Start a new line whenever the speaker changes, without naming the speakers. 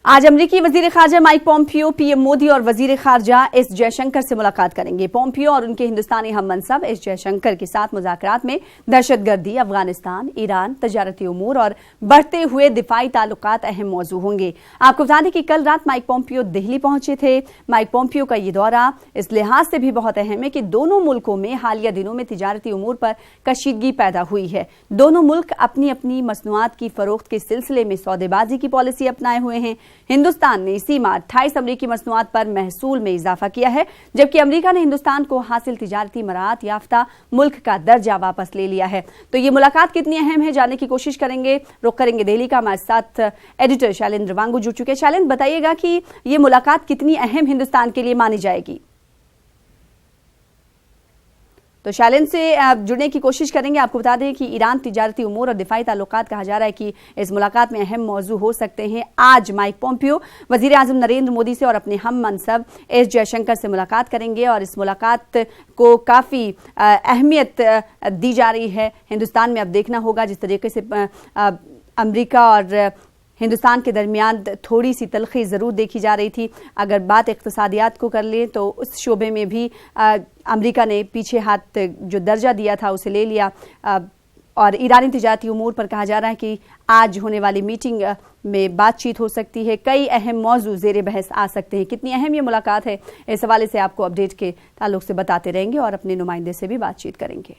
आज अमेरिकी वजीर खारजा माइक पोम्पियो पीएम मोदी और वजीर खारजा एस जयशंकर से मुलाकात करेंगे। पोम्पियो और उनके हिंदुस्तानी हम मनसब एस जयशंकर के साथ मुज़ाकरात में दहशतगर्दी, अफगानिस्तान, ईरान, तजारती उमूर और बढ़ते हुए दिफाई ताल्लुकात अहम मौजू होंगे। आपको बता दें कि कल रात माइक पोम्पियो दिल्ली पहुंचे थे। माइक पोम्पियो का ये दौरा इस लिहाज से भी बहुत अहम है कि दोनों मुल्कों में हालिया दिनों में तिजारती उमूर पर कशीदगी पैदा हुई है। दोनों मुल्क अपनी अपनी मसनूआत की फरोख्त के सिलसिले में सौदेबाजी की पॉलिसी अपनाए हुए हैं। हिंदुस्तान ने इसी माह 28 अमरीकी मसनूआत पर महसूल में इजाफा किया है, जबकि अमरीका ने हिंदुस्तान को हासिल तिजारती मराहत याफ्ता मुल्क का दर्जा वापस ले लिया है। तो ये मुलाकात कितनी अहम है जानने की कोशिश करेंगे। रुख करेंगे दिल्ली का। हमारे साथ एडिटर शैलेंद्र वांगू जुड़ चुके हैं। शैलेंद्र, बताइएगा कि ये मुलाकात कितनी अहम हिंदुस्तान के लिए मानी जाएगी। तो शैलेंद्र से जुड़ने की कोशिश करेंगे। आपको बता दें कि ईरान, तिजारती उमूर और दिफाई ताल्लुकात कहा जा रहा है कि इस मुलाकात में अहम मौजू हो सकते हैं। आज माइक पोम्पियो वजीर आजम नरेंद्र मोदी से और अपने हम मनसब एस जयशंकर से मुलाकात करेंगे और इस मुलाकात को काफ़ी अहमियत दी जा रही है। हिंदुस्तान में अब देखना होगा जिस तरीके से अमरीका और हिंदुस्तान के दरमियान थोड़ी सी तलखी ज़रूर देखी जा रही थी। अगर बात इक़्तिसादियात को कर लें तो उस शोबे में भी अमरीका ने पीछे हाथ जो दर्जा दिया था उसे ले लिया। और ईरानी तिजारती उमूर पर कहा जा रहा है कि आज होने वाली मीटिंग में बातचीत हो सकती है। कई अहम मौजू ज़ेर बहस आ सकते हैं। कितनी अहम ये मुलाकात है, इस हवाले से आपको अपडेट के ताल्लुक से बताते रहेंगे और अपने नुमाइंदे से भी बातचीत करेंगे।